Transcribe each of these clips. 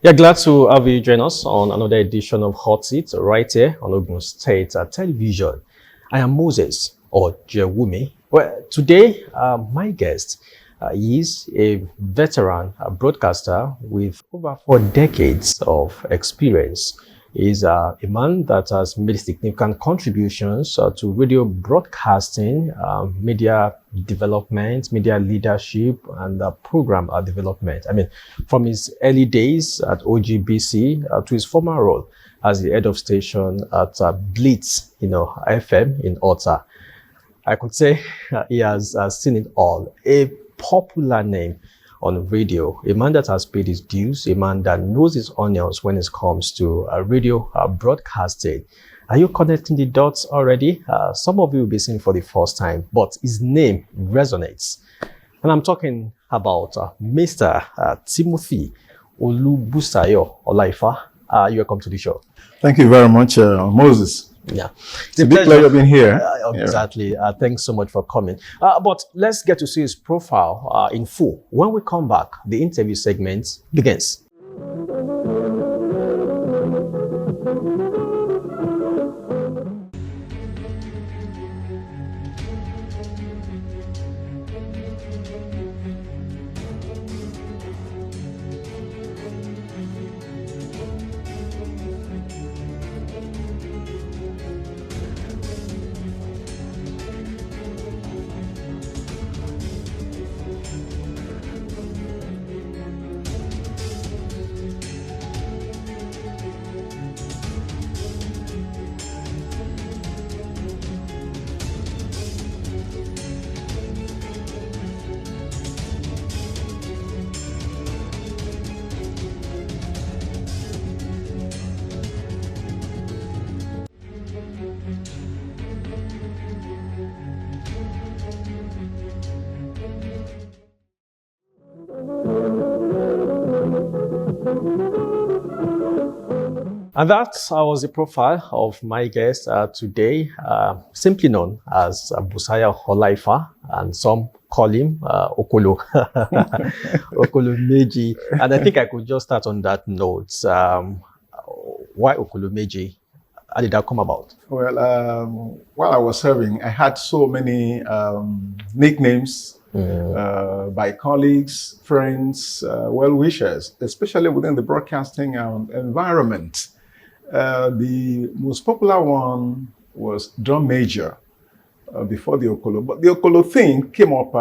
Yeah, glad to have you join us on another edition of Hot Seat right here on Ogun State Television. I am Moses or Jewumi. Well, today my guest is a veteran broadcaster with over 4 decades of experience. He's a man that has made significant contributions to radio broadcasting, media development, media leadership, and program development. I mean, from his early days at OGBC to his former role as the head of station at Blitz, FM in Otta. I could say he has seen it all. A popular name on radio, a man that has paid his dues, a man that knows his onions when it comes to radio broadcasting. Are you connecting the dots already? Some of you will be seeing for the first time, but his name resonates. And I'm talking about Mr. Timothy Busayo Olaifa. You're welcome to the show. Thank you very much, Moses. Yeah, it's a big pleasure being here. Exactly. Thanks so much for coming. But let's get to see his profile in full. When we come back, the interview segment begins. And that was the profile of my guest today, simply known as Busayo Olaifa, and some call him Okolo, Okolo Meji. And I think I could just start on that note. Why Okolo Meji? How did that come about? Well, while I was serving, I had so many nicknames by colleagues, friends, well-wishers, especially within the broadcasting environment. The most popular one was Drum Major before the Okolo. But the Okolo thing came up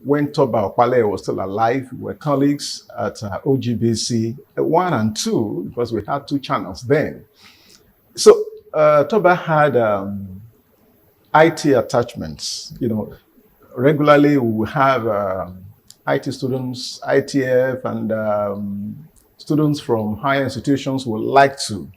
when Toba Okpale was still alive. We were colleagues at OGBC 1 and 2 because we had 2 channels then. So Toba had IT attachments. Regularly we would have IT students, ITF, and students from higher institutions would like to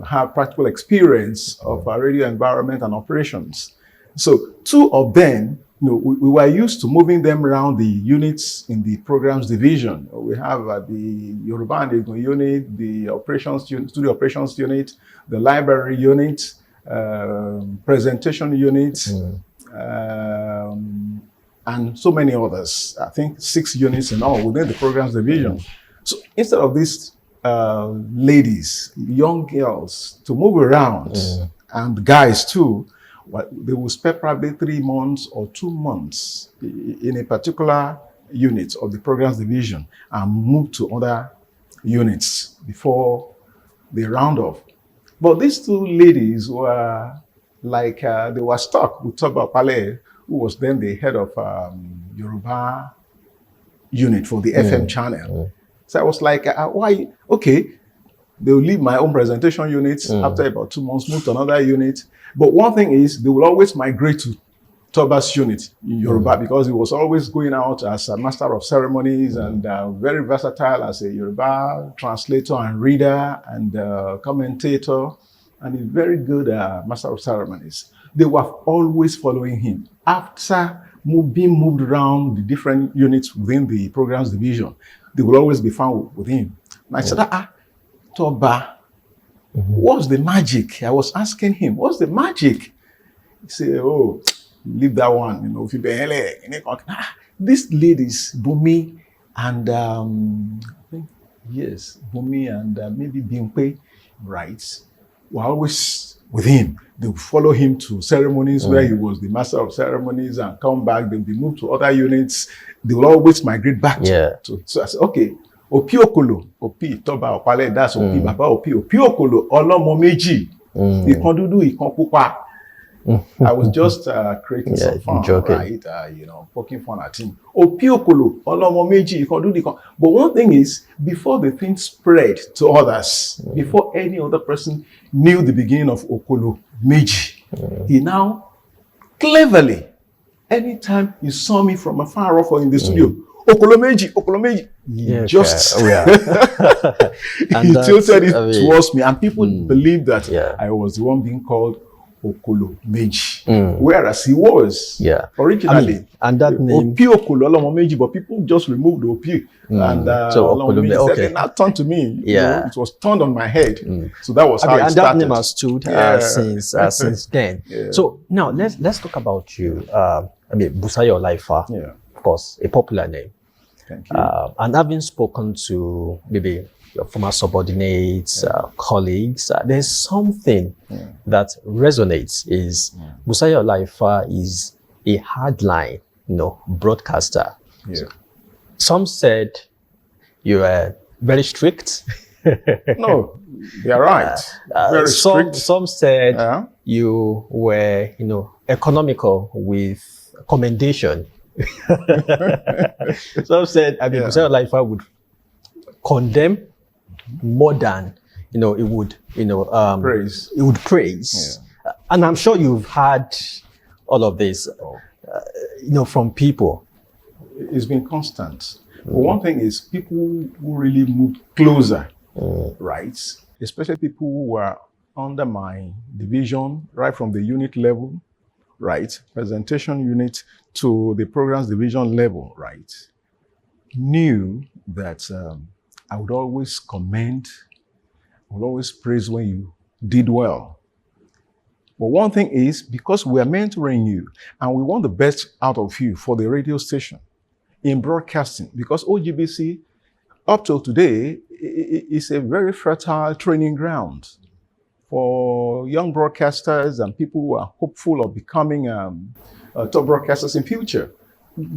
have practical experience of our radio environment and operations. So 2 of them, we were used to moving them around the units in the programs division. We have the Yoruba and Igbo unit, the operations unit, studio operations unit, the library unit, presentation unit, and so many others. I think 6 units in all within the programs division. So instead of these ladies, young girls, to move around, and guys too, they will spend probably 3 months or 2 months in a particular unit of the programs division and move to other units before they round off. But these 2 ladies were like, they were stuck with Toba Pale, who was then the head of Yoruba unit for the FM channel. So I was like, why? Okay, they'll leave my own presentation units after about 2 months, move to another unit. But one thing is, they will always migrate to Toba's unit in Yoruba because he was always going out as a master of ceremonies and very versatile as a Yoruba translator and reader and commentator. and a very good master of ceremonies. They were always following him. After being moved around the different units within the programs division, they will always be found with him. And I said, Toba, what's the magic? I was asking him, what's the magic? He said, oh, leave that one. You know, these ladies, Bumi and Bumi and maybe Bimpe, right, were always with him. They would follow him to ceremonies where he was the master of ceremonies and come back. They'll be moved to other units. They will always migrate back to. So I said, okay, Opi Okolo, Opi Toba Opale, that's Opi Baba Opi Okolo, Olomo Meji, Ikan Dudu, Ikan Pupa. I was just creating some fun, right? Poking fun at him. Opi Okolo, Olomo Meji, Ikan Dudu, Ikan. But one thing is, before the thing spread to others, before any other person knew the beginning of Okolo Meji, he now cleverly, anytime he saw me from afar off or in the studio, Okolo Meji, he just he tilted it towards me, and people believed that I was the one being called Okolo Meji, whereas he was originally and that name Opi Okolo Olomo Meji, but people just removed the Opi and so Olomo Meji. okay. Then that turned to me. It was turned on my head. So that was how it started. And that name has stood since then. So now let's talk about you. Busayo Olaifa, of course, a popular name. Thank you. And having spoken to maybe your former subordinates, colleagues, there's something that resonates is Busayo Olaifa is a hardline, broadcaster. Some said you were very strict. No, they are right. Very strict. Some said you were, economical with commendation. Some said, Busayo Olaifa would condemn more than it would praise. It would praise, and I'm sure you've had all of this, from people. It's been constant. But one thing is, people who really moved closer, right? Especially people who were under my division, right from the unit level, right, presentation unit to the programs division level, right, knew that I would always commend, I would always praise when you did well. But one thing is, because we are mentoring you and we want the best out of you for the radio station in broadcasting, because OGBC, up till today, is a very fertile training ground for young broadcasters and people who are hopeful of becoming top broadcasters in future.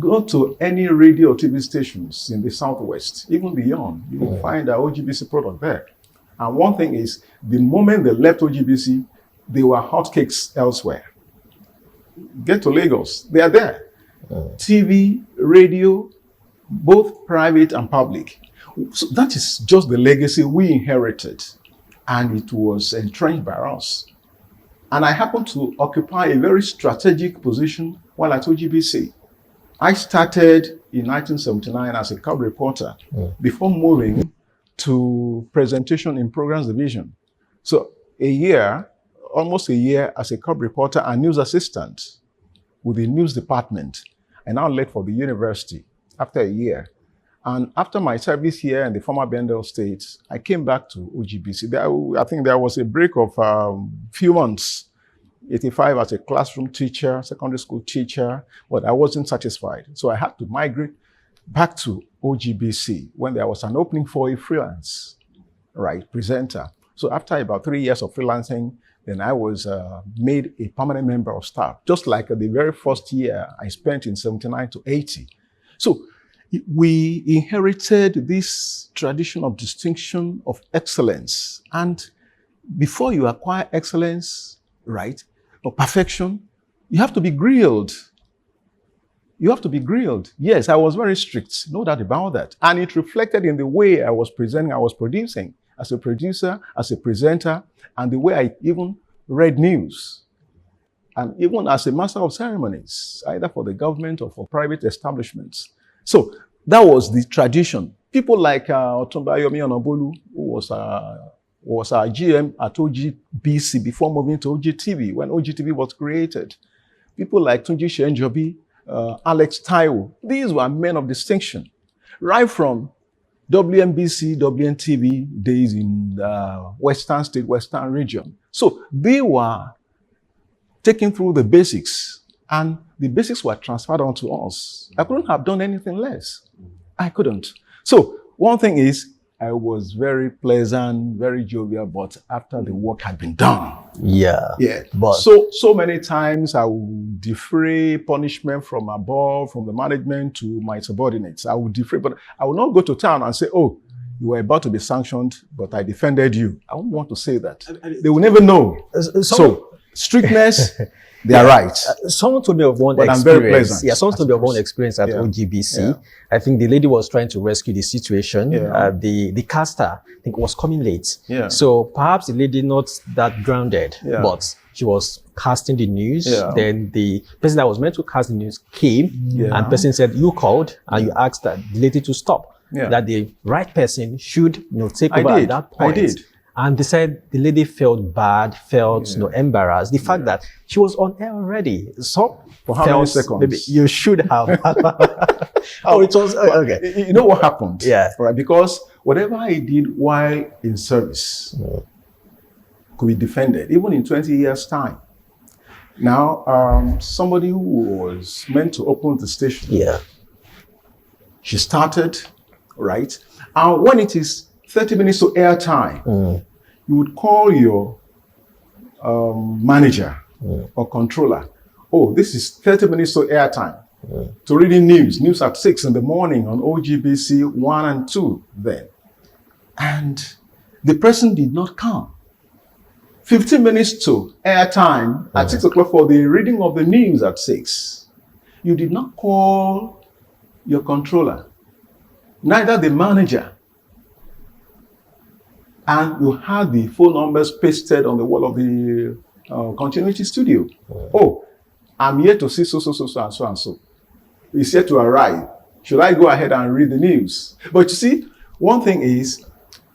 Go to any radio or TV stations in the Southwest, even beyond, you will find our OGBC product there. And one thing is, the moment they left OGBC, they were hotcakes elsewhere. Get to Lagos, they are there. TV, radio, both private and public. So that is just the legacy we inherited, and it was entrenched by us. And I happened to occupy a very strategic position while at OGBC. I started in 1979 as a cub reporter before moving to presentation in programs division. So almost a year as a cub reporter and news assistant with the news department. I now left for the university after a year. And after my service here in the former Bendel states, I came back to OGBC. I think there was a break of few months. 85 as a classroom teacher, secondary school teacher, but I wasn't satisfied. So I had to migrate back to OGBC when there was an opening for a freelance, presenter. So after about 3 years of freelancing, then I was made a permanent member of staff, just like the very first year I spent in 79 to 80. So we inherited this tradition of distinction, of excellence. And before you acquire excellence, or perfection, you have to be grilled. You have to be grilled. Yes, I was very strict, no doubt about that. And it reflected in the way I was presenting, I was producing, as a producer, as a presenter, and the way I even read news. And even as a master of ceremonies, either for the government or for private establishments. So that was the tradition. People like Otumba Yomi Onobolu, who was was our GM at OGBC before moving to OGTV, when OGTV was created. People like Tunji Shenjobi, Alex Taiwo, these were men of distinction. Right from WNBC, WNTV days in the Western State, Western region. So they were taken through the basics, and the basics were transferred onto us. I couldn't have done anything less. I couldn't. So one thing is, I was very pleasant, very jovial, but after the work had been done. Yeah. But so many times I would defray punishment from above, from the management to my subordinates. I would defray, but I would not go to town and say, oh, you were about to be sanctioned, but I defended you. I don't want to say that. They will never know. So strictness, they are right. Someone told me of one experience. I'm very pleasant. Yeah, someone told me of one experience at OGBC. Yeah. I think the lady was trying to rescue the situation. Yeah. The caster, I think, was coming late. Yeah. So perhaps the lady not that grounded, but she was casting the news. Yeah. Then the person that was meant to cast the news came, and the person said, you called, and you asked that the lady to stop. Yeah. That the right person should, take over at that point. I did. And they said the lady felt bad, felt embarrassed. The fact that she was on air already. So for how many seconds? Maybe you should have. It was okay. You know what happened? Yeah. Right, because whatever I did while in service could be defended, even in 20 years' time. Now, somebody who was meant to open the station. Yeah. She started, right? And when it is 30 minutes to air time, you would call your manager or controller. Oh, this is 30 minutes to air time. To reading news at 6 in the morning on OGBC 1 and 2 then. And the person did not come. 15 minutes to air time at 6 o'clock for the reading of the news at 6. You did not call your controller, neither the manager. And you had the phone numbers pasted on the wall of the continuity studio. Oh, I'm here to see so, and so. He's here to arrive. Should I go ahead and read the news? But you see, one thing is,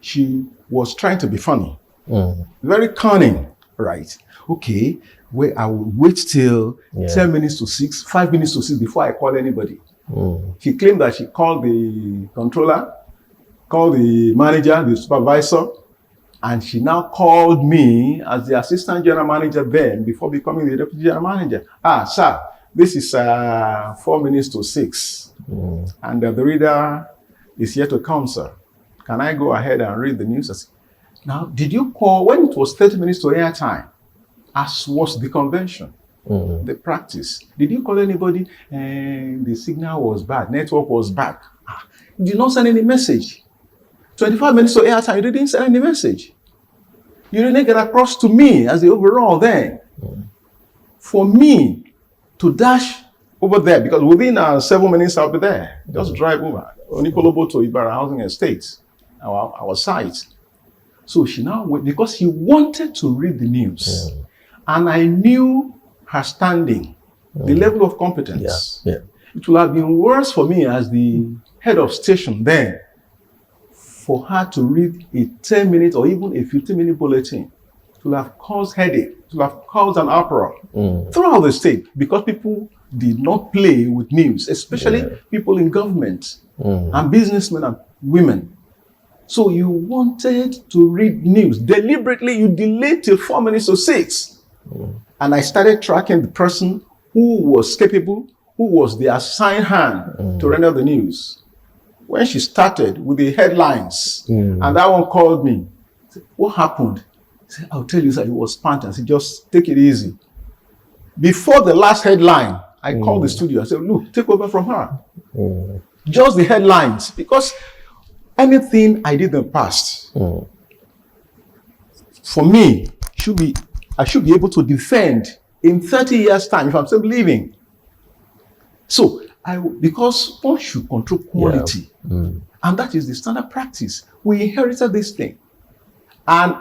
she was trying to be funny. Very cunning, right? Okay, I will wait till 10 minutes to 6, 5 minutes to 6 before I call anybody. She claimed that she called the controller, called the manager, the supervisor, and she now called me as the assistant general manager then, before becoming the deputy general manager. Sir, this is 4 minutes to 6. And the reader is yet to come, sir. Can I go ahead and read the news? Now, did you call when it was 30 minutes to air time, as was the convention, the practice? Did you call anybody and the signal was bad, network was bad? You did not send any message. 25 minutes to air time, you didn't send any message. You didn't get across to me as the overall then. For me to dash over there, because within 7 minutes I'll be there. Just drive over. Onikolobo to Ibarra Housing Estate, our site. So she now went, because he wanted to read the news. And I knew her standing, the level of competence. It would have been worse for me as the head of station then, for her to read a 10-minute or even a 15-minute bulletin. It will have caused headache. It will have caused an uproar throughout the state, because people did not play with news, especially people in government and businessmen and women. So you wanted to read news. Deliberately, you delayed till 4 minutes to 6. And I started tracking the person who was capable, who was the assigned hand to render the news. When she started with the headlines, and that one called me, said, what happened? I said, I'll tell you, sir, he was panting. I said, just take it easy. Before the last headline, I called the studio. I said, look, take over from her. Just the headlines, because anything I did in the past, for me, I should be able to defend in 30 years' time if I'm still living. So, because one should control quality, and that is the standard practice. We inherited this thing, and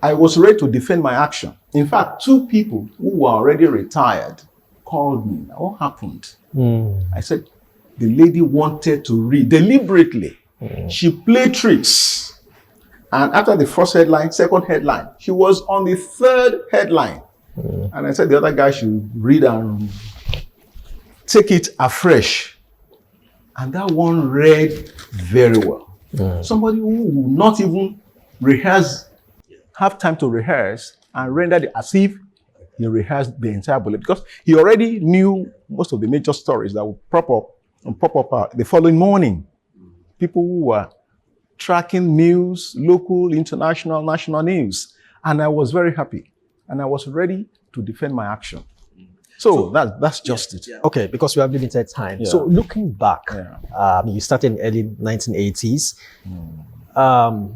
I was ready to defend my action. In fact, 2 people who were already retired called me. What happened? I said, the lady wanted to read deliberately. She played tricks. And after the first headline, second headline, she was on the third headline. And I said the other guy should read and take it afresh. And that one read very well. Somebody who will not even have time to rehearse and render it as if he rehearsed the entire bullet, because he already knew most of the major stories that would pop up the following morning. People who were tracking news, local, international, national news. And I was very happy. And I was ready to defend my action. So that's just it. Okay, because we have limited time. Yeah. So looking back, you started in early 1980s.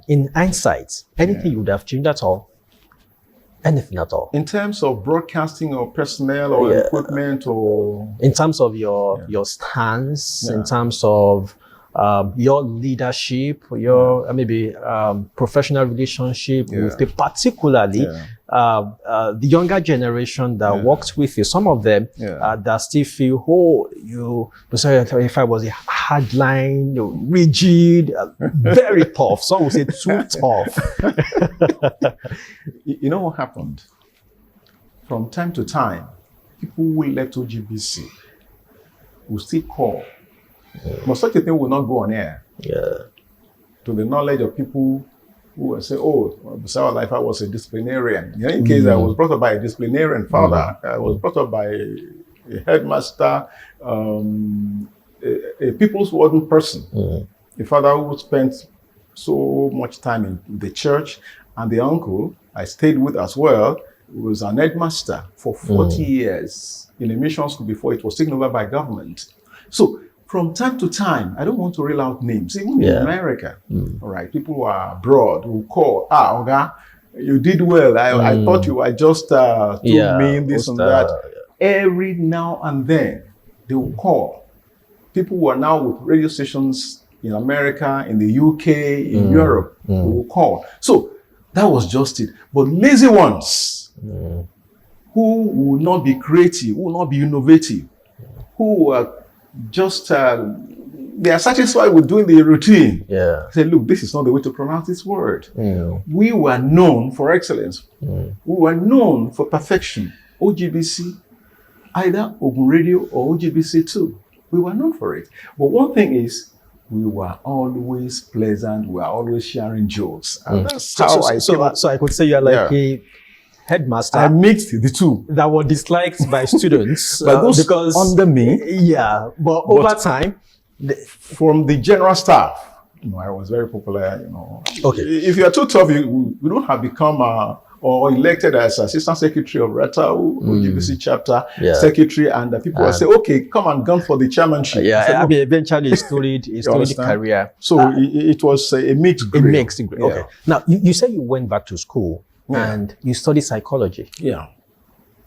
In hindsight, anything you would have changed at all? Anything at all? In terms of broadcasting or personnel or equipment or... In terms of your stance, in terms of your leadership, your maybe professional relationship with the particularly the younger generation that works with you, some of them that still feel, Busayo Olaifa was a hardline, rigid, very tough. Some would say too tough. You know what happened? From time to time, people who left OGBC will still call. But such a thing will not go on air. To the knowledge of people who will say, oh, Busayo Olaifa was a disciplinarian. In any case, I was brought up by a disciplinarian father. I was brought up by a headmaster, a people's warden person. A father who spent so much time in the church, and the uncle I stayed with as well was an headmaster for 40 years in a mission school before it was taken over by government. So from time to time, I don't want to reel out names, even in America, all right, people who are abroad who call, Oga, you did well. I thought you were just too mean, this and that. Every now and then, they will call. People who are now with radio stations in America, in the UK, in Europe, will call. So that was just it. But lazy ones, who will not be creative, who will not be innovative, who are just, they are satisfied with doing the routine. Say, look, this is not the way to pronounce this word. We were known for excellence. We were known for perfection. OGBC, either Ogun Radio or OGBC 2. We were known for it. But one thing is, we were always pleasant. We were always sharing jokes. And that's how So I could say you're like a headmaster. I mixed the two. That were disliked by students. But those because under me. But over time, from the general staff, I was very popular, Okay. If you are too tough, you don't have become or elected as assistant secretary of RATAU, OGBC chapter secretary, and people will say, okay, come and gun for the chairmanship. I mean, eventually a storied career. So it was a mixed grade. Okay. Now, you said you went back to school and you studied psychology.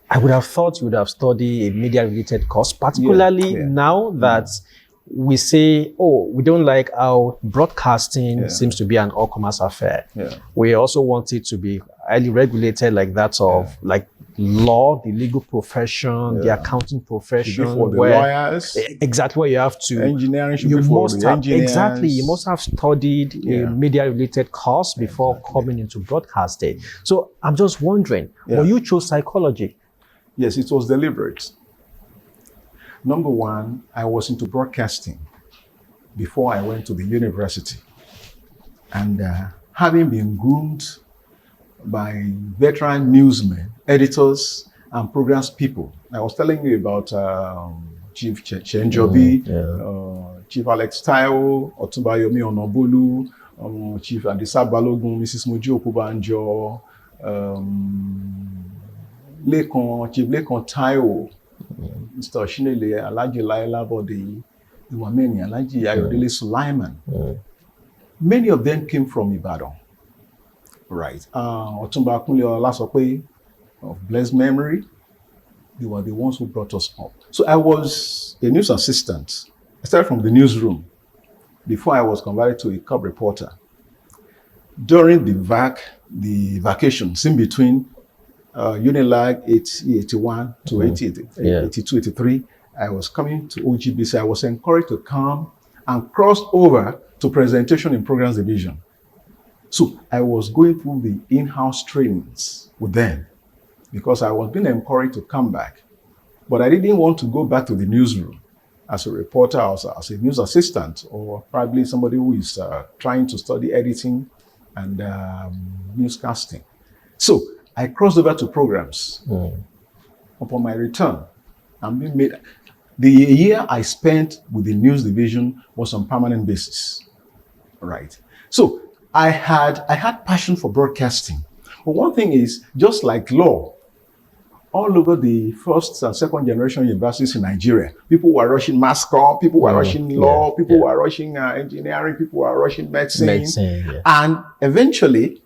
I would have thought you would have studied a media-related course, particularly now that we say, we don't like how broadcasting seems to be an all-commerce affair. We also want it to be highly regulated, like that of like law, the legal profession, the accounting profession, for the lawyers. Exactly, where you have to. Engineering should be for the engineers. Exactly, you must have studied a media-related course before coming into broadcasting. So I'm just wondering, when you chose psychology? Yes, it was deliberate. Number one, I was into broadcasting before I went to the university. And having been groomed by veteran newsmen, editors, and programs people. I was telling you about Chief Chenjobi, Chief Alex Taiwo, Otumba Yomi Onobolu, Chief Adisa Balogun, Mrs. Moji Okubanjo, Chief Lekon Taiwo, Mr. Oshinele, Alaji Laila Bode, there were many, Alaji Ayodele Sulaiman. Many of them came from Ibadan. Right. Otumba Akunle Olasope, of blessed memory, they were the ones who brought us up. So I was a news assistant. I started from the newsroom before I was converted to a cub reporter. During the vacations in between Unilag 81 to 82, 83, I was coming to OGBC. I was encouraged to come and cross over to presentation in programs division. So I was going through the in-house trainings with them because I was being encouraged to come back. But I didn't want to go back to the newsroom as a reporter, as a news assistant, or probably somebody who is trying to study editing and newscasting. So I crossed over to programs. Upon my return, I'm being made. The year I spent with the news division was on permanent basis. Right. So I had passion for broadcasting. But one thing is, just like law, all over the first and second generation universities in Nigeria, people were rushing mass comm, people were rushing law, people were rushing engineering, people were rushing medicine. And eventually,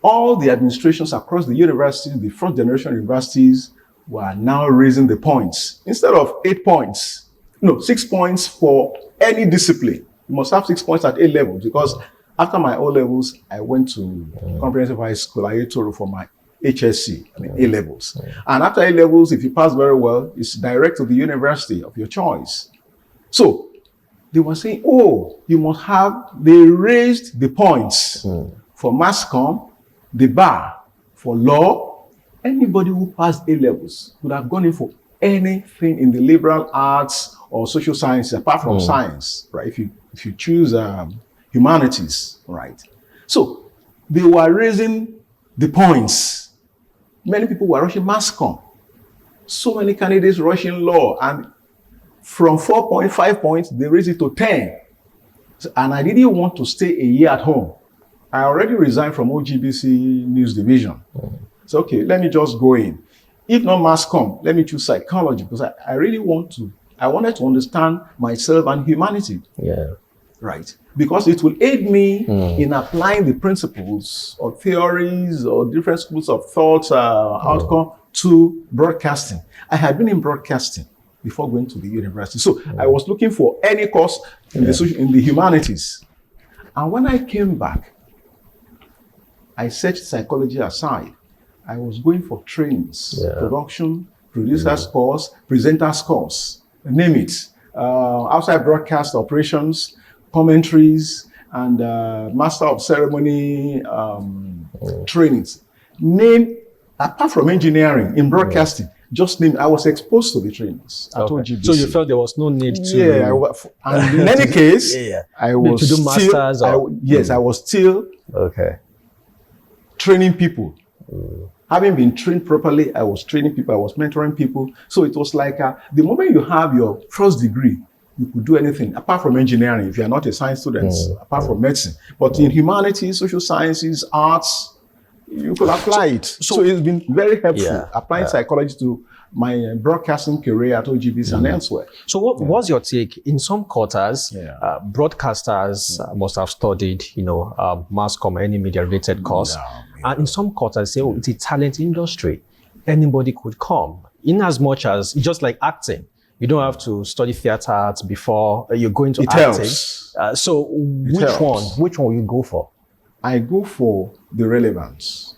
all the administrations across the universities, the first generation universities, were now raising the points. Instead of 8 points, 6 points for any discipline. You must have 6 points at A level, because after my O levels, I went to comprehensive high school, Ayetoro, for my HSC, A levels. And after A levels, if you pass very well, it's direct to the university of your choice. So they were saying, you must have, they raised the points for mass comm, the bar, for law. Anybody who passed A levels would have gone in for anything in the liberal arts or social sciences, apart from science, right? If you choose humanities, right? So they were raising the points. Many people were rushing mass comm. So many candidates rushing law, and from 4.5 points, they raised it to 10. And I didn't want to stay a year at home. I already resigned from OGBC News Division. So, okay, let me just go in. If not mass comm, let me choose psychology, because I really wanted to understand myself and humanity. Right. Because it will aid me in applying the principles or theories or different schools of thought, outcome to broadcasting. I had been in broadcasting before going to the university. So I was looking for any course in the humanities. And when I came back, I set psychology aside. I was going for trainings, production, producer's course, presenter's course, name it. Outside broadcast operations, commentaries, and master of ceremony trainings. Name, apart from engineering in broadcasting, just name. I was exposed to the trainings at OGBC. So you felt there was no need to. And in any case, I was to do masters. I was still training people. Having been trained properly, I was training people, I was mentoring people. So it was like the moment you have your first degree, you could do anything apart from engineering if you are not a science student, apart from medicine. But in humanities, social sciences, arts, you could apply it. So it's been very helpful applying psychology to my broadcasting career at OGBC and elsewhere. So what was your take? In some quarters, broadcasters must have studied, mass comm, any media related course. And in some quarters, say, it's a talent industry. Anybody could come. In as much as, it's just like acting. You don't have to study theater arts before you go into acting. So which one will you go for? I go for the relevance.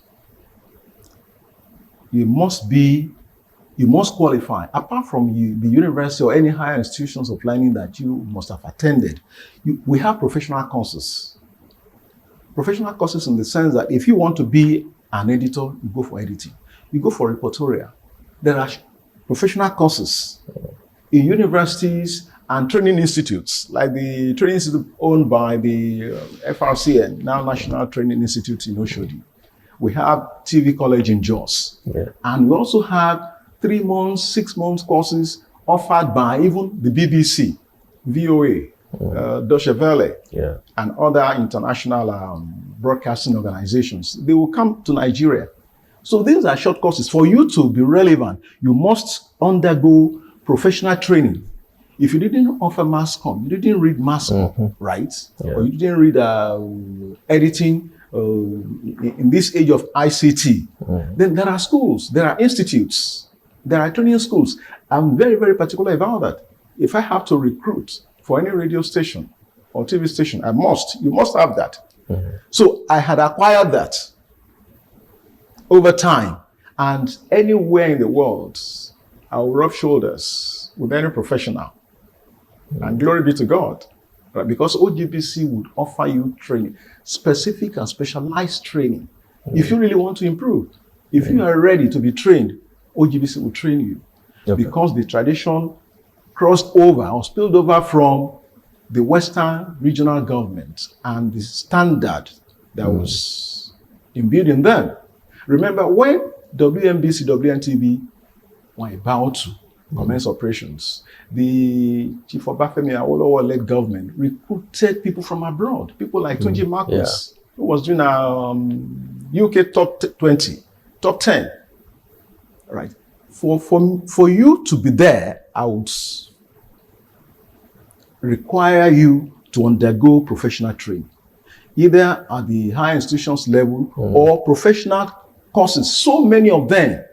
You must qualify. Apart from the university or any higher institutions of learning that you must have attended, we have professional courses. Professional courses in the sense that if you want to be an editor, you go for editing. You go for reportorial. There are professional courses in universities and training institutes, like the training institute owned by the FRCN, now National Training Institute in Oshodi. We have TV College in Jos. And we also have 3 months, 6 months courses offered by even the BBC, VOA, Deutsche Welle, and other international broadcasting organizations. They will come to Nigeria. So these are short courses. For you to be relevant, you must undergo professional training. If you didn't offer mass comm, you didn't read mass comm, right? Or you didn't read editing in this age of ICT, then there are schools, there are institutes, there are training schools. I'm very, very particular about that. If I have to recruit for any radio station or TV station, you must have that. So I had acquired that over time, and anywhere in the world, I will rub shoulders with any professional. And glory be to God. right? Because OGBC would offer you training, specific and specialized training. If you really want to improve, if you are ready to be trained, OGBC will train you. Okay. Because the tradition crossed over or spilled over from the Western regional government and the standard that was imbued in them. Remember when WNBC, WNTV were about to commence operations, the Chief Obafemi Awolowo-led government recruited people from abroad, people like Tunji Marcus, who was doing UK top 20, top 10, right? For you to be there, I would require you to undergo professional training, either at the high institutions level or professional courses. So many of them.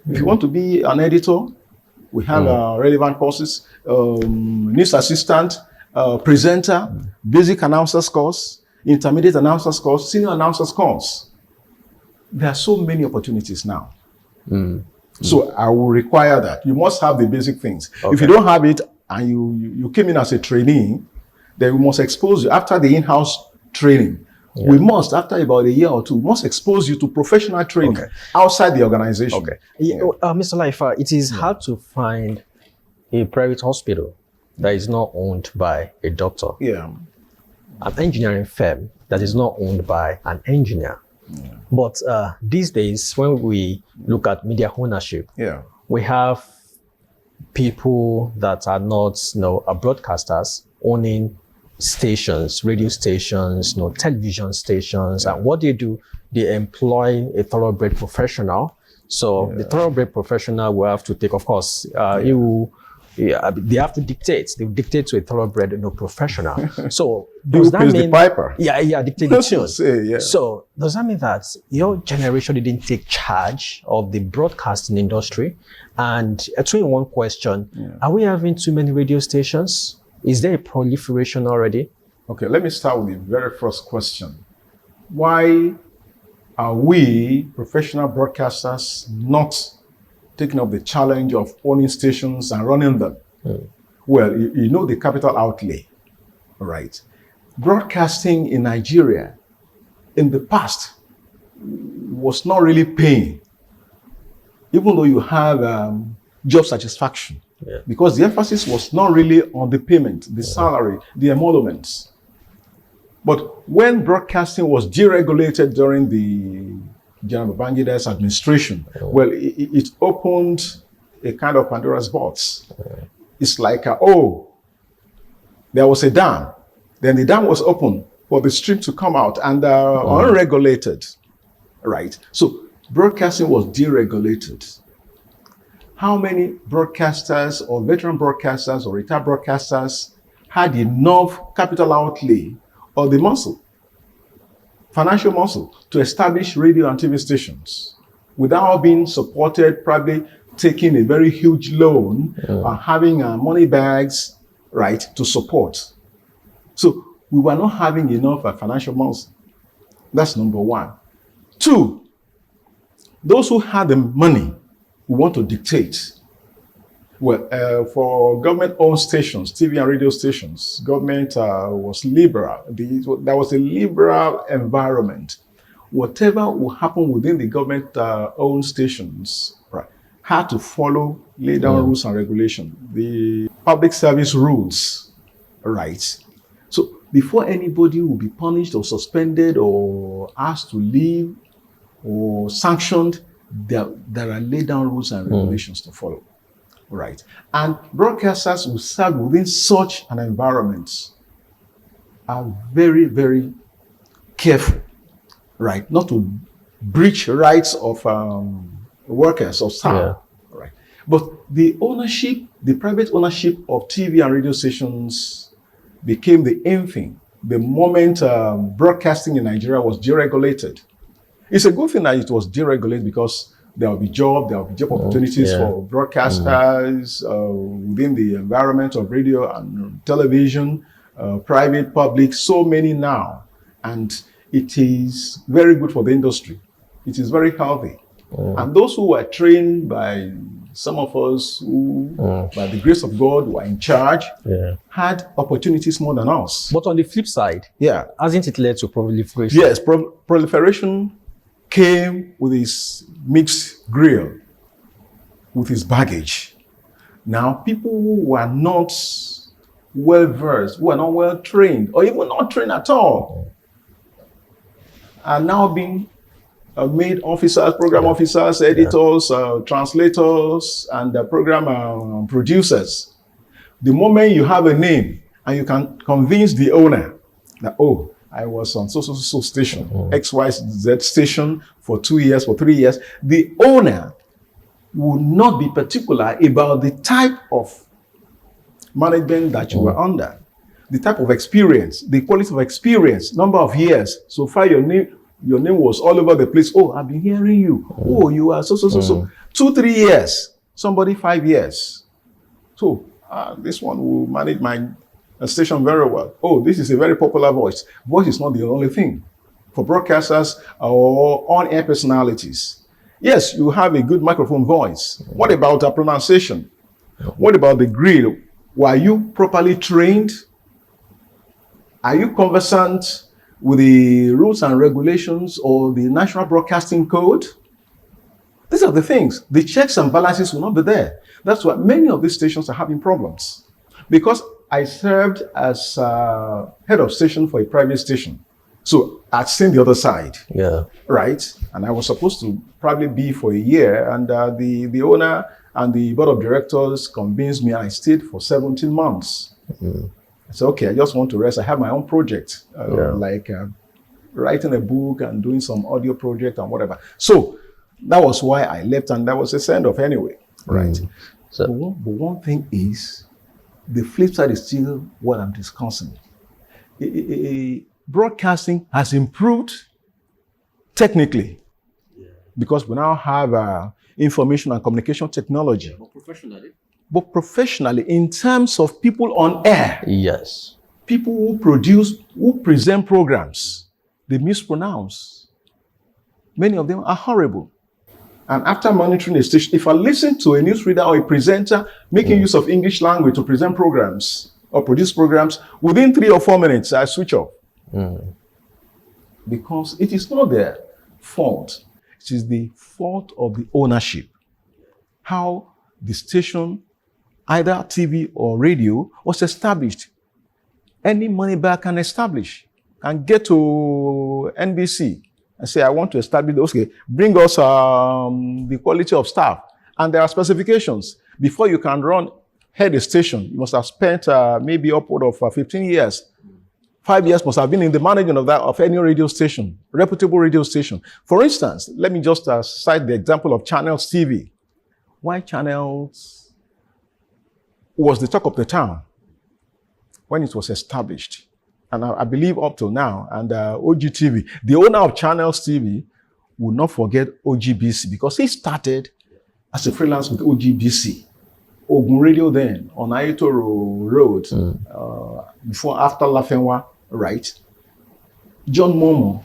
If you want to be an editor, we have relevant courses, news assistant, presenter, basic announcers course, intermediate announcers course, senior announcers course. There are so many opportunities now. So I will require that. You must have the basic things. Okay. If you don't have it and you came in as a trainee, then we must expose you after the in-house training. Yeah. We must, after about a year or two, must expose you to professional training outside the organization. Okay. Mr. Olaifa, it is hard to find a private hospital that is not owned by a doctor. Yeah. An engineering firm that is not owned by an engineer. Yeah. But these days, when we look at media ownership, we have people that are not, broadcasters owning stations, radio stations, television stations. And what do? They employ a thoroughbred professional. So the thoroughbred professional will have to take, of course, they have to dictate. They dictate to a thoroughbred professional. So does that mean the piper? Dictate the tune. So does that mean that your generation didn't take charge of the broadcasting industry? And to one question, are we having too many radio stations? Is there a proliferation already? Okay, let me start with the very first question. Why are we professional broadcasters not taking up the challenge of owning stations and running them? Well, you know the capital outlay, right? Broadcasting in Nigeria in the past was not really paying, even though you have job satisfaction, because the emphasis was not really on the payment, the salary, the emoluments. But when broadcasting was deregulated during the General Babangida's administration, well, it opened a kind of Pandora's box. It's like, there was a dam. Then the dam was open for the stream to come out and unregulated, right? So broadcasting was deregulated. How many broadcasters or veteran broadcasters or retired broadcasters had enough capital outlay or the muscle, financial muscle, to establish radio and TV stations without being supported, probably taking a very huge loan and having money bags, right, to support? So we were not having enough financial muscle. That's number one. Two, those who had the money who want to dictate. Well, for government-owned stations, TV and radio stations, government was liberal. There was a liberal environment. Whatever will happen within the government-owned stations, right, had to follow laid down rules and regulations, the public service rules, right? So before anybody will be punished or suspended or asked to leave or sanctioned, there are laid down rules and regulations to follow. Right. And broadcasters who serve within such an environment are very, very careful, right, not to breach rights of workers or staff. Right. But the ownership, the private ownership of TV and radio stations became the in thing the moment broadcasting in Nigeria was deregulated. It's a good thing that it was deregulated because there will be job opportunities for broadcasters within the environment of radio and television, private, public, so many now. And it is very good for the industry. It is very healthy. And those who were trained by some of us who, by the grace of God, were in charge, had opportunities more than us. But on the flip side, hasn't it led to proliferation? Yes, proliferation came with his mixed grill, with his baggage. Now, people who were not well-versed, who are not well-trained, or even not trained at all, are now being made officers, program officers, editors, translators, and program producers. The moment you have a name and you can convince the owner that, oh, I was on so station, XYZ station for 2 years, for 3 years, the owner will not be particular about the type of management that you were under, the type of experience, the quality of experience, number of years. So far, your name was all over the place. Oh, I've been hearing you. Oh, you are so. 2, 3 years. Somebody 5 years. So this one will manage my station very well. Oh, this is a very popular voice. Voice is not the only thing. For broadcasters or on-air personalities, yes, you have a good microphone voice. What about pronunciation? What about the grill? Were you properly trained? Are you conversant with the rules and regulations or the National Broadcasting Code? These are the things. The checks and balances will not be there. That's why many of these stations are having problems. Because I served as head of station for a private station. So I'd seen the other side. Right? And I was supposed to probably be for a year. And the owner and the board of directors convinced me. I stayed for 17 months. I said, okay, I just want to rest. I have my own project, like writing a book and doing some audio project and whatever. So that was why I left, and that was a send-off anyway. Right. So, but one thing is, the flip side is still what I'm discussing. Broadcasting has improved technically because we now have information and communication technology. But professionally, in terms of people on air, people who present programs, they mispronounce. Many of them are horrible. And after monitoring the station, if I listen to a newsreader or a presenter making use of English language to present programs or produce programs, within 3 or 4 minutes, I switch off. Because it is not their fault. It is the fault of the ownership. How the station, either TV or radio, was established. Any money back can establish and get to NBC and say, I want to establish, okay, bring us the quality of staff. And there are specifications. Before you can head a station, you must have spent maybe upward of 15 years. 5 years must have been in the management of any radio station, reputable radio station. For instance, let me just cite the example of Channels TV. Why Channels was the talk of the town when it was established. And I believe up till now, and OGTV, the owner of Channels TV, will not forget OGBC because he started as a freelance with OGBC. Ogun Radio then, on Ayetoro Road, after Lafenwa, right? John Momo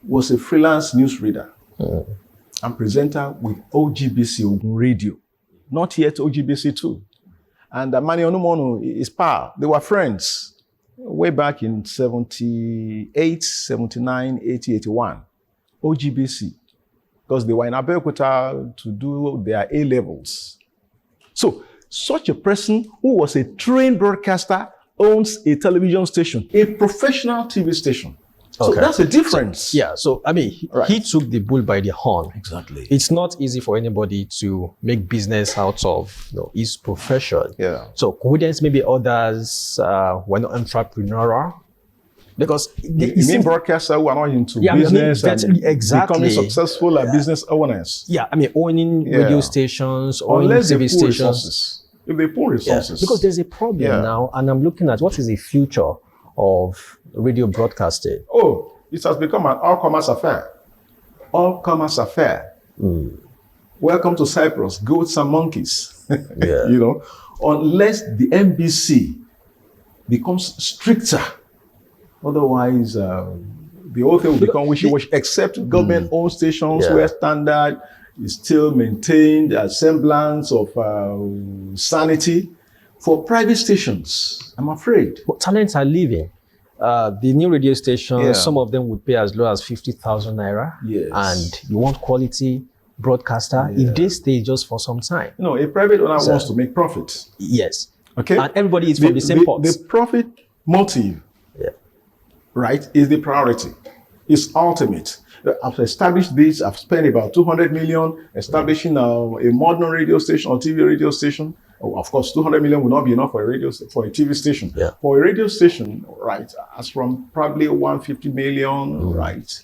was a freelance newsreader and presenter with OGBC, Ogun Radio. Not yet OGBC 2. And Mani Onumono is pal. They were friends way back in 78, 79, 80, 81. OGBC. Because they were in Abeokuta to do their A-levels. So, such a person who was a trained broadcaster owns a television station, a professional TV station. So that's a difference. So I mean, he took the bull by the horn. Exactly. It's not easy for anybody to make business out of his profession. So couldn't maybe others were not entrepreneurial? Because you mean broadcasters who are not into business and becoming successful business owners? I mean, owning radio stations, owning TV stations. Resources. If they pull resources. Because there's a problem now, and I'm looking at what is the future of radio broadcasting. Oh, it has become an all-commerce affair. All-commerce affair. Welcome to Cyprus, goats and monkeys. Unless the NBC becomes stricter. Otherwise, the whole thing will become wishy-washy, except government-owned stations where standard is still maintained a semblance of sanity. For private stations, I'm afraid. But talents are leaving. The new radio stations, some of them would pay as low as 50,000 naira. Yes. And you want quality broadcaster if they stay just for some time. No, a private owner wants to make profit. Yes. Okay. And everybody is from the same pot. The profit motive, right, is the priority. It's ultimate. I've established this. I've spent about 200 million establishing a modern radio station or TV radio station. Oh, of course, 200 million will not be enough for a TV station. Yeah. For a radio station, right, as from probably 150 million, right,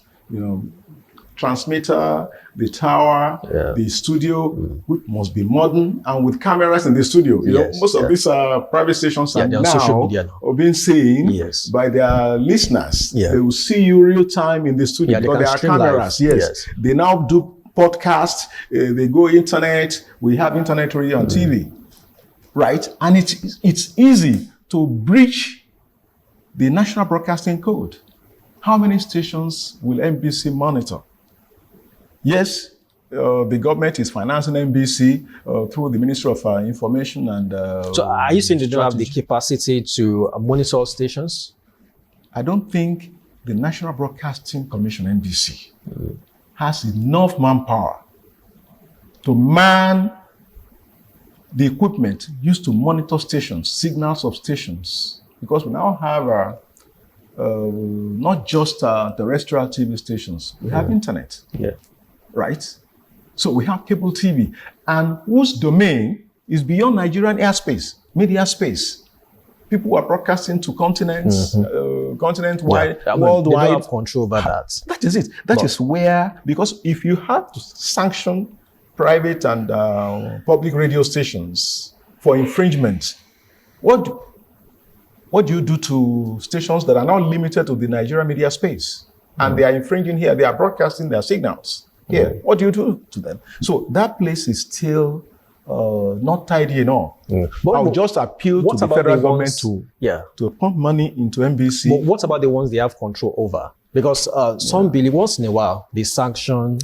transmitter, the tower, the studio, which must be modern and with cameras in the studio. Most of these private stations are now social media being seen by their listeners. They will see you real time in the studio because there are cameras. Yes. They now do podcasts. They go internet. We have internet radio and TV, right? And it's easy to breach the National Broadcasting Code. How many stations will NBC monitor? Yes, the government is financing NBC through the Ministry of Information and... so are you saying they don't have the capacity to monitor stations? I don't think the National Broadcasting Commission, NBC, has enough manpower to man the equipment used to monitor stations, signals of stations. Because we now have not just terrestrial TV stations, we have internet. Right? So we have cable TV, and whose domain is beyond Nigerian airspace, media space. People are broadcasting to continents, continent-wide, worldwide. They don't have control over that. That is it. That is where, because if you have to sanction private and public radio stations for infringement, what do you do to stations that are now limited to the Nigerian media space? And they are infringing here, they are broadcasting their signals. What do you do to them? So that place is still not tidy enough. But I would just appeal to the federal government to pump money into NBC. But what about the ones they have control over? Because some believe once in a while they sanction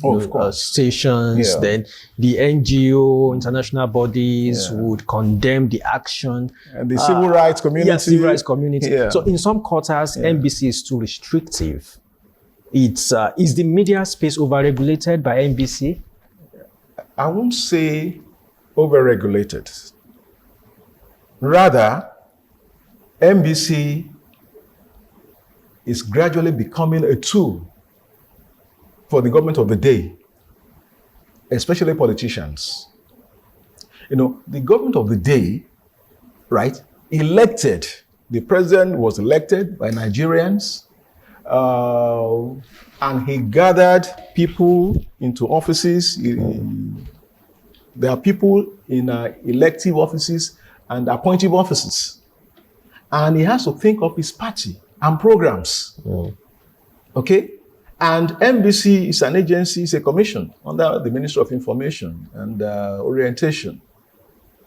stations, then the NGO, international bodies would condemn the action. And the civil rights community. Civil rights community. So in some quarters, NBC is too restrictive. Is the media space overregulated by NBC? I won't say overregulated. Rather, NBC is gradually becoming a tool for the government of the day, especially politicians. The government of the day, right, elected, the president was elected by Nigerians, and he gathered people into offices. There are people in elective offices and appointive offices. And he has to think of his party and programs. Okay? And NBC is an agency, it's a commission under the Ministry of Information and Orientation.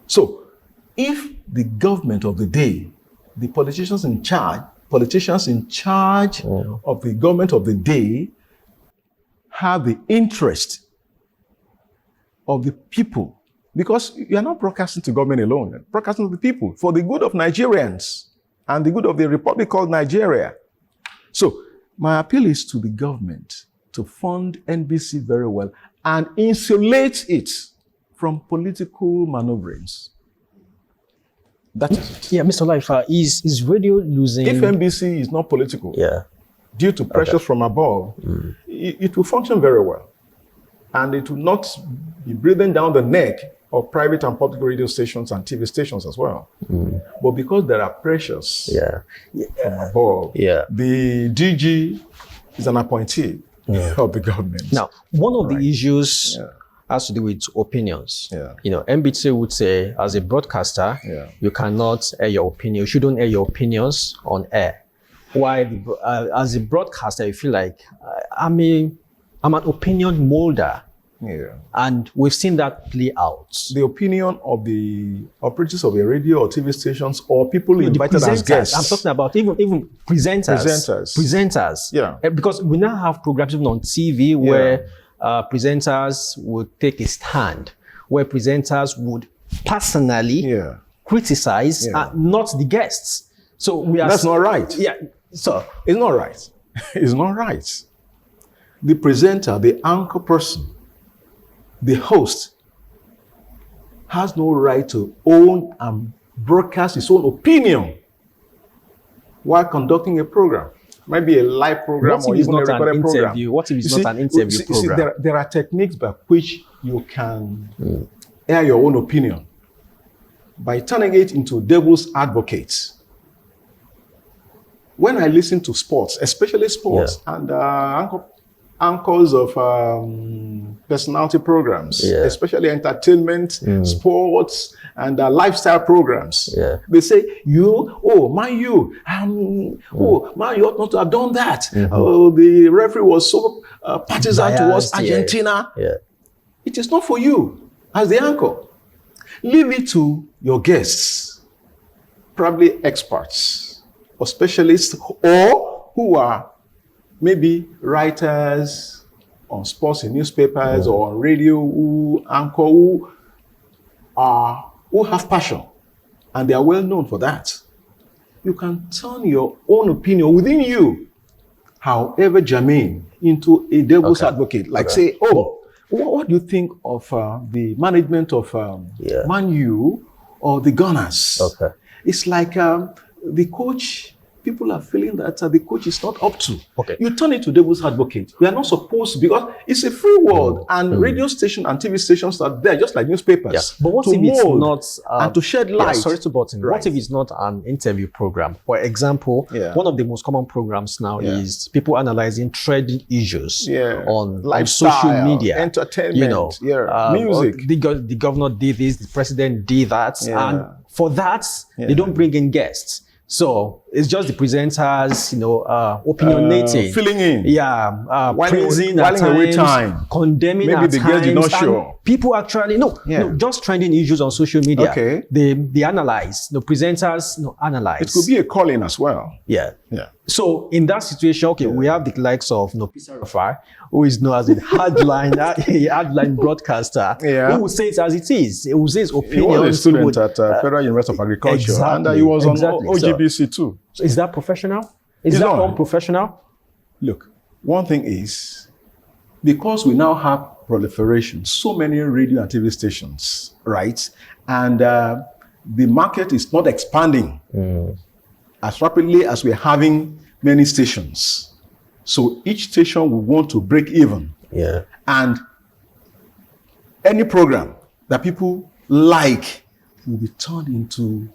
So, if the government of the day, the politicians in charge of the government of the day have the interest of the people, because you are not broadcasting to government alone, you're broadcasting to the people for the good of Nigerians and the good of the republic called Nigeria. So my appeal is to the government to fund NBC very well and insulate it from political maneuverings. That is it. Yeah, Mr. Olaifa, is radio losing... If NBC is not political, due to pressures from above, it will function very well. And it will not be breathing down the neck of private and public radio stations and TV stations as well. But because there are pressures from above, the DG is an appointee of the government. Now, one of the issues has to do with opinions. NBC would say, as a broadcaster, you cannot air your opinion. You shouldn't air your opinions on air. Why, as a broadcaster, you feel like I'm an opinion molder. And we've seen that play out. The opinion of the operators of a radio or TV stations or people invited as guests. I'm talking about even presenters. Because we now have programs even on TV where presenters would take a stand, where presenters would personally criticize, not the guests. So we are. That's not right. Yeah. So it's not right. It's not right. The presenter, the anchor person, the host, has no right to own and broadcast his own opinion while conducting a program. Maybe a live program or even a recorded program. What if it's not an interview program? There are techniques by which you can air your own opinion by turning it into devil's advocate. When I listen to sports, especially sports, and anchors of personality programs, especially entertainment, sports, and lifestyle programs. They say, man, you ought not to have done that. The referee was so partisan towards Argentina. It is not for you as the anchor. Leave it to your guests, probably experts or specialists, or who are maybe writers on sports in newspapers or on radio, who have passion, and they are well known for that. You can turn your own opinion within you, however germane, into a devil's advocate. Like say, what do you think of the management of Man U or the Gunners? It's like the coach. People are feeling that the coach is not up to. You turn it to devil's advocate. We are not supposed to, because it's a free world, and radio station and TV stations are there just like newspapers. But what if it's not and to shed light? Sorry to butt in. What if it's not an interview program? For example, one of the most common programs now is people analyzing trending issues on social media, entertainment, music. The governor did this, the president did that, and for that they don't bring in guests. So it's just the presenters, opinionating, filling in, praising at times, condemning at times. Maybe the guest did not show. People actually just trending issues on social media. They analyze. The presenters analyze. It could be a calling as well. So in that situation, we have the likes of Pisa, who is known as a hardline broadcaster, who will say it as it is. He will say his opinion. He was a student at Federal University of Agriculture, and he was on OGBC too. So is that professional? Is that unprofessional? Look, one thing is, because we now have proliferation, so many radio and TV stations, right? And the market is not expanding as rapidly as we're having many stations. So each station will want to break even. And any program that people like will be turned into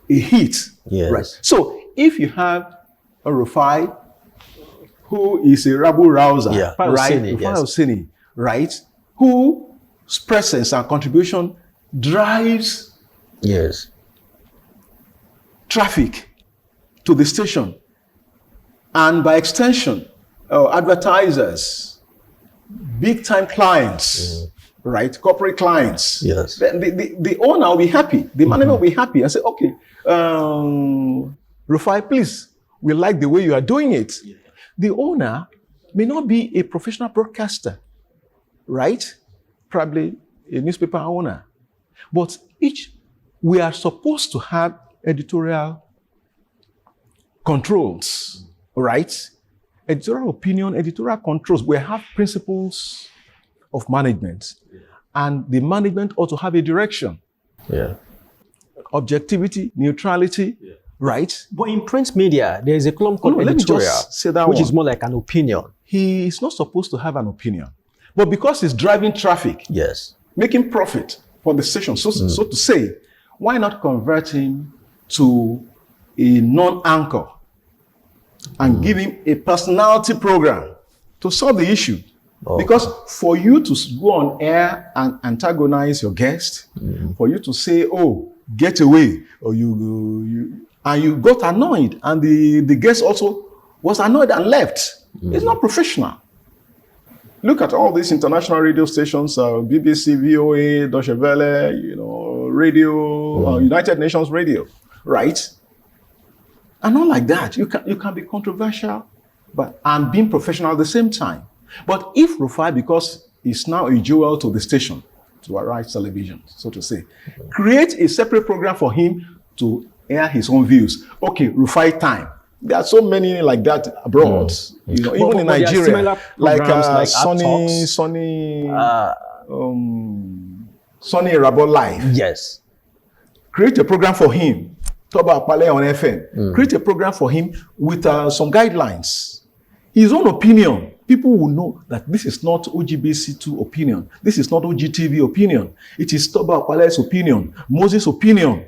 a hit. Right. So if you have a Rufai who is a rabble rouser, Rufai, right, whose presence and contribution drives traffic to the station, and by extension, advertisers, big-time clients, right, corporate clients. The owner will be happy. The manager will be happy and say, okay, Rufai, please, we like the way you are doing it. The owner may not be a professional broadcaster, right? Probably a newspaper owner. But we are supposed to have editorial controls, right? Editorial opinion, editorial controls. We have principles of management, and the management ought to have a direction. Objectivity, neutrality, right? But in print media, there is a column called editorial, which is more like an opinion. He is not supposed to have an opinion, but because he's driving traffic, making profit for the station, so to say, why not convert him to a non-anchor and give him a personality program to solve the issue? Because for you to go on air and antagonize your guest, for you to say, oh, get away, or you got annoyed, and the guest also was annoyed and left. It's not professional. Look at all these international radio stations, BBC, VOA, Deutsche Welle, radio, United Nations Radio, right? And not like that. You can be controversial, and being professional at the same time. But if Rufai, because he's now a jewel to the station, to Arise Television, so to say, create a separate program for him to air his own views. Okay, Rufai time. There are so many like that abroad, you know, even in Nigeria, like Sonny Rabo Live. Yes. Create a program for him. Toba Pale on FM. Create a program for him with some guidelines. His own opinion. People will know that this is not OGBC2 opinion. This is not OGTV opinion. It is Toba Pale's opinion. Moses' opinion.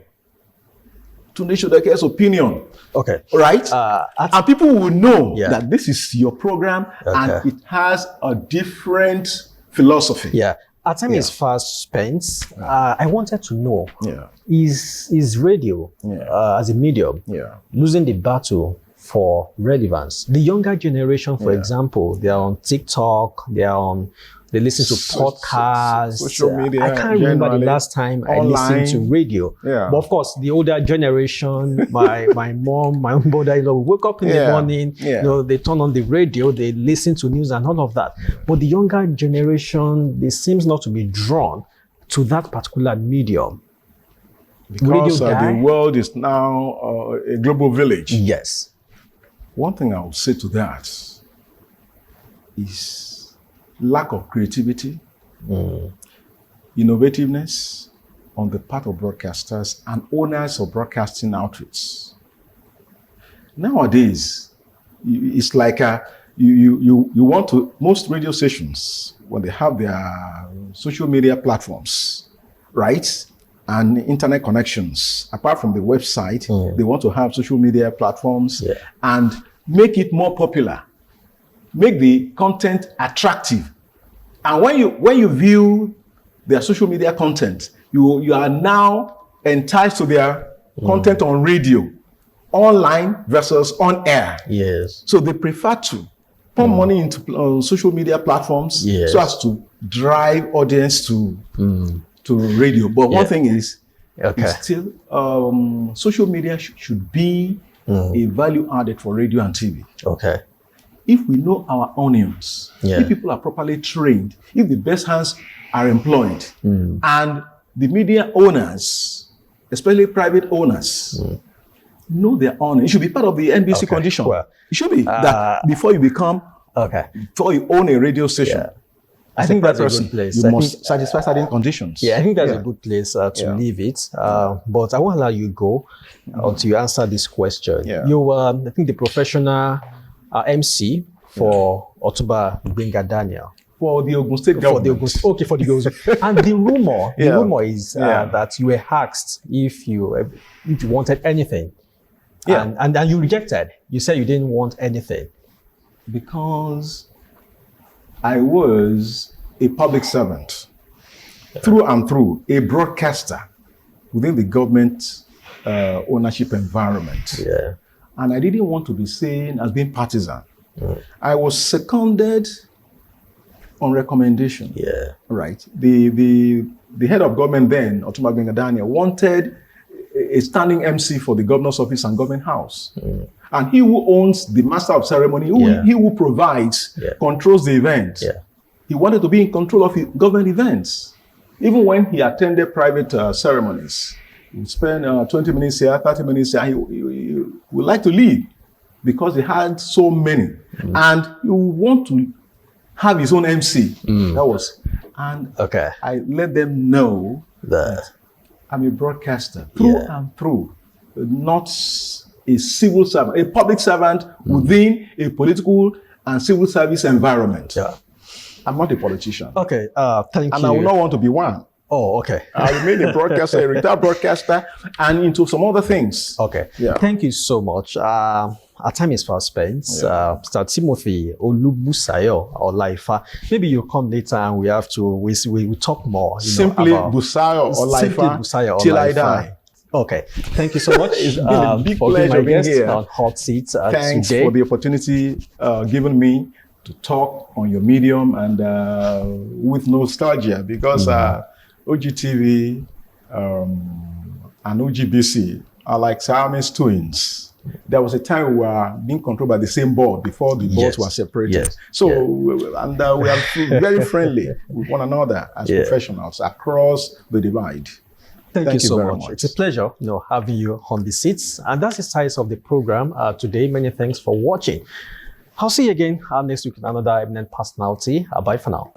Tunde Shodake's opinion. Okay. Right? And people will know Yeah. that this is your program and Okay. it has a different philosophy. Yeah. Our time is fast spent. I wanted to know, Yeah. is radio as a medium losing the battle for relevance? The younger generation, for example, they are on TikTok, they listen to podcasts, social media. I can't remember the generally, last time I online. listened to radio. Yeah. But of course, the older generation, my mom, my own brother, wake up in the morning, they turn on the radio, they listen to news and all of that. But the younger generation, they seems not to be drawn to that particular medium. Because the world is now a global village. Yes. One thing I would say to that is lack of creativity, innovativeness on the part of broadcasters and owners of broadcasting outlets. Nowadays, it's like you want to, most radio stations, when they have their social media platforms, right? And internet connections, apart from the website, they want to have social media platforms and make it more popular. Make the content attractive. And when you view their social media content, you are now enticed to their content on radio, online versus on air. Yes. So they prefer to pump money into social media platforms so as to drive audience to radio. But one thing is, it's still social media should be a value added for radio and TV. Okay. If we know our onions, if people are properly trained, if the best hands are employed, and the media owners, especially private owners, know their onions, it should be part of the NBC condition. Well, it should be that before you become, before you own a radio station, I think that's a good place. You must satisfy certain conditions. Yeah, I think that's a good place to leave it. But I won't allow you go until you answer this question. You were, I think, the professional MC for Otuba Gbenga Daniel. For the Ogun State government. For the Ogun State. And the rumor is that you were asked if you wanted anything. And you rejected. You said you didn't want anything. Because I was a public servant, through and through, a broadcaster within the government ownership environment. And I didn't want to be seen as being partisan. I was seconded on recommendation. Right. The head of government then, Otuba Gbenga Daniel, wanted a standing MC for the governor's office and government house. And he who owns the master of ceremony, he who provides, controls the event. He wanted to be in control of government events. Even when he attended private ceremonies, he would spend 20 minutes here, 30 minutes here. He would like to leave because he had so many. And he would want to have his own MC. That was, and I let them know that I'm a broadcaster through and through, not a civil servant, a public servant within a political and civil service environment. I'm not a politician. Thank you. And I will not want to be one. Oh, okay. I remain a broadcaster, a retired broadcaster, and into some other things. Thank you so much. Our time is fast spent. Mr. Timothy Busayo Olaifa. Maybe you'll come later and we have to, we talk more. Simply Busayo Olaifa till I die. Okay. Thank you so much. It's been a big pleasure being here on Hot Seats Thanks today. for the opportunity given me to talk on your medium and with nostalgia, because OGTV and OGBC are like Siamese twins. there was a time we were being controlled by the same board before the boards were separated. Yes. So, and we are very friendly with one another as professionals across the divide. Thank you so much. It's a pleasure, having you on the seats. And that's the size of the program today. Many thanks for watching. I'll see you again next week with another eminent personality. Bye for now.